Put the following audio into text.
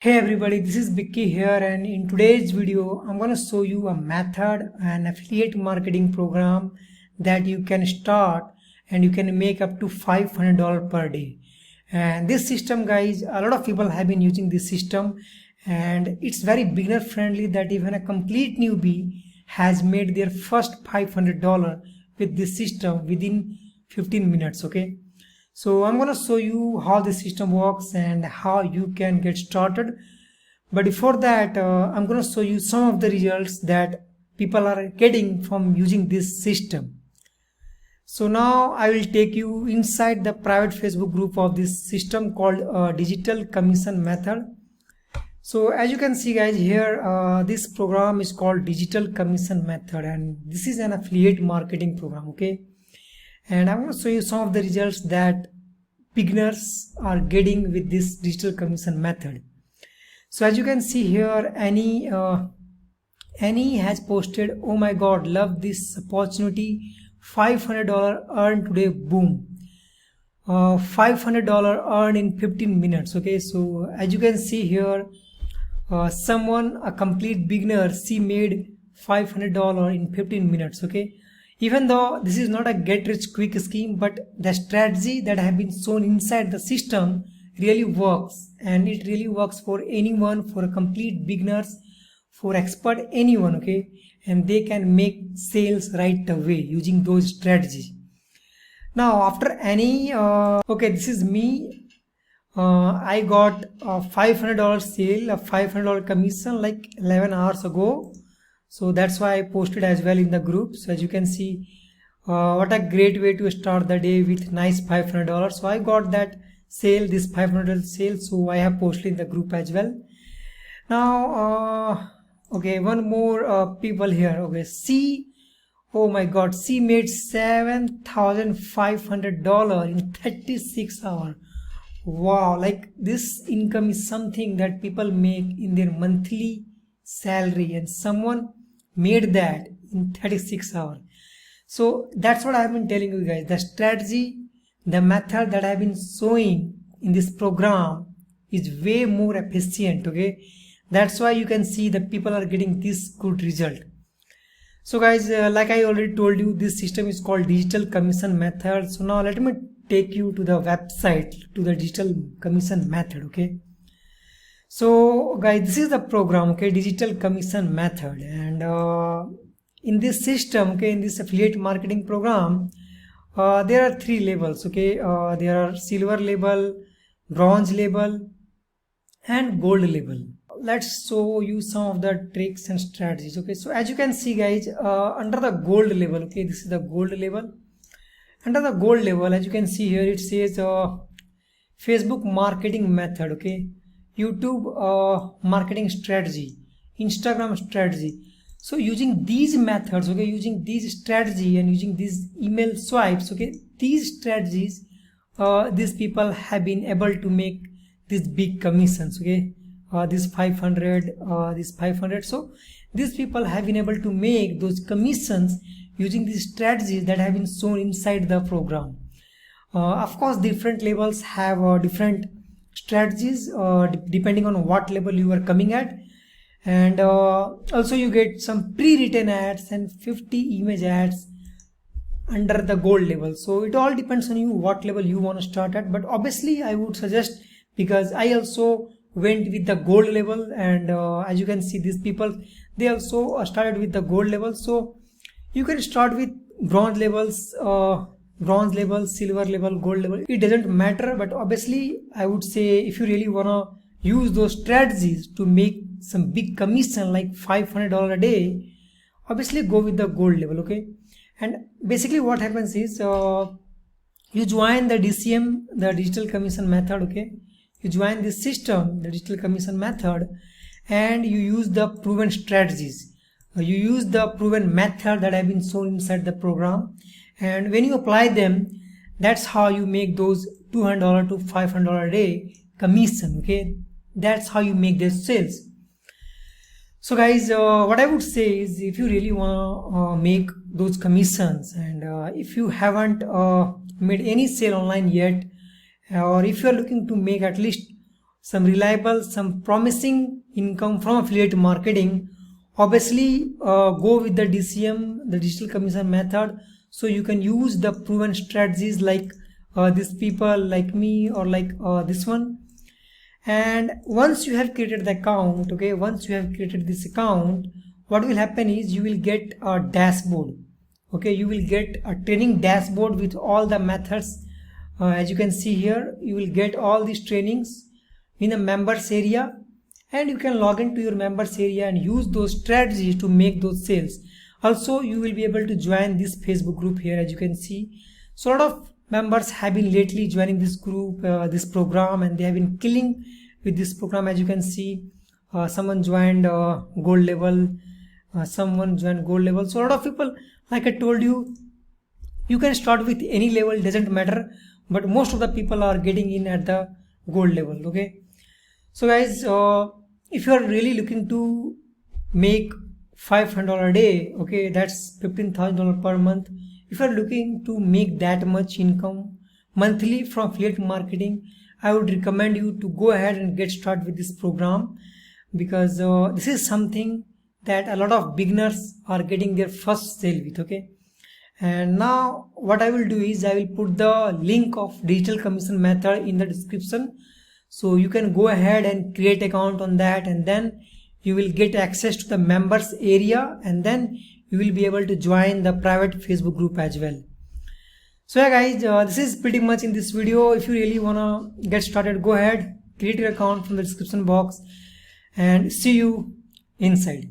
Hey everybody, this is Vicky here, and in today's video I'm going to show you a method, an affiliate marketing program that you can start and you can make up to $500 per day. And this system, guys, a lot of people have been using this system, and it's very beginner friendly that even a complete newbie has made their first $500 with this system within 15 minutes. Okay, so I'm going to show you how the system works and how you can get started. But before that, I'm going to show you some of the results that people are getting from using this system. So now I will take you inside the private Facebook group of this system called Digital Commission Method. So as you can see, guys, here this program is called Digital Commission Method, and this is an affiliate marketing program. Okay, and I'm going to show you some of the results that beginners are getting with this digital commission method. So as you can see here, Annie has posted, "Oh my god, love this opportunity, $500 earned today, boom." $500 earned in 15 minutes. Okay, so as you can see here, a complete beginner, she made $500 in 15 minutes. Okay, even though this is not a get rich quick scheme, but the strategy that have been shown inside the system really works, and it really works for anyone, for complete beginners, for expert, anyone. Okay, and they can make sales right away using those strategies. Now after any okay, this is me. I got a $500 sale, a $500 commission like 11 hours ago. So that's why I posted as well in the group. So as you can see, what a great way to start the day with nice $500. So I got that sale, this $500 sale. So I have posted in the group as well. Now, okay, one more people here. Okay, oh my god, she made $7,500 in 36 hours. Wow, like this income is something that people make in their monthly salary, and someone made that in 36 hours. So that's what I've been telling you guys. The strategy, the method that I've been showing in this program is way more efficient. Okay, that's why you can see that people are getting this good result. So guys, like I already told you, this system is called Digital Commission Method. So now let me take you to the website, to the Digital Commission Method. Okay, so guys, this is the program. Okay, Digital Commission Method, and in this system, okay, in this affiliate marketing program, there are 3 levels. Okay, there are silver level, bronze level, and gold level. Let's show you some of the tricks and strategies. Okay, so as you can see, guys, under the gold level, okay, this is the gold level. Under the gold level, as you can see here, it says Facebook marketing method. Okay, YouTube marketing strategy, Instagram strategy. So using these methods, okay, using these strategy and using these email swipes, okay, these strategies, these people have been able to make these big commissions. Okay, this 500, this 500. So these people have been able to make those commissions using these strategies that have been shown inside the program. Of course, different levels have different strategies depending on what level you are coming at, and also you get some pre-written ads and 50 image ads under the gold level. So it all depends on you what level you want to start at, but obviously I would suggest, because I also went with the gold level, and as you can see, these people, they also started with the gold level. So you can start with bronze levels, silver level, gold level, it doesn't matter. But obviously I would say, if you really want to use those strategies to make some big commission like $500 a day, obviously go with the gold level. Okay, and basically what happens is, you join the DCM, the Digital Commission Method. Okay, you join this system, the Digital Commission Method, and you use the proven strategies. You use the proven method that have been shown inside the program, and when you apply them, that's how you make those $200 to $500 a day commission. Okay, that's how you make those sales. So guys, what I would say is, if you really want to make those commissions, and if you haven't made any sale online yet, or if you are looking to make at least some reliable, some promising income from affiliate marketing, obviously go with the DCM, the digital commission method. So you can use the proven strategies like these people like me or like this one. And once you have created the account, okay, once you have created this account, what will happen is you will get a dashboard. Okay, you will get a training dashboard with all the methods. As you can see here, you will get all these trainings in a members area, and you can log into your members area and use those strategies to make those sales. Also, you will be able to join this Facebook group here. As you can see, so a lot of members have been lately joining this group, this program, and they have been killing with this program. As you can see, someone joined gold level, someone joined gold level. So a lot of people, like I told you, you can start with any level, doesn't matter, but most of the people are getting in at the gold level. Okay, so guys, if you are really looking to make $500 a day, okay, that's $15,000 per month. If you are looking to make that much income monthly from affiliate marketing, I would recommend you to go ahead and get started with this program, because this is something that a lot of beginners are getting their first sale with. Okay, and now what I will do is I will put the link of digital commission method in the description, so you can go ahead and create account on that, and then you will get access to the members area, and then you will be able to join the private Facebook group as well. So yeah guys, this is pretty much in this video. If you really wanna get started, go ahead, create your account from the description box, and see you inside.